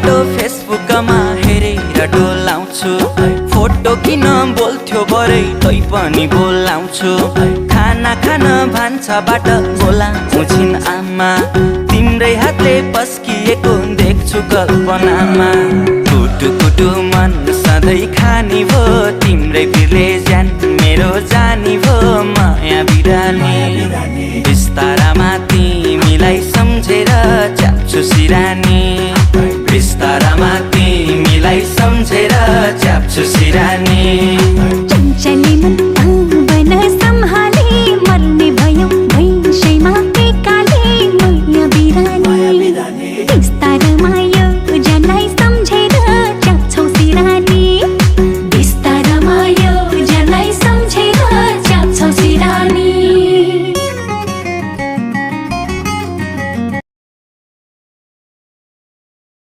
photo फेसबुकमा हेरेर डोलाउँछु photo किन बोल्थ्यो बरै तै पनि बोलाउँछु खाना खान भान्साबाट बोलाउँछु छिन् आमा तिम्रै हातले पस्किएको देख्छु कल्पनामा कुटु कुटु मन सधैँ खानी भो तिम्रै बिरले ज्यान मेरो जानी भो माया बिरानी बिस्तारामा तिमीलाई सम्झेर च्याप्छु सिरानी बिस्तारामा तिमीलाई सम्झेर च्याप्छु सिरानी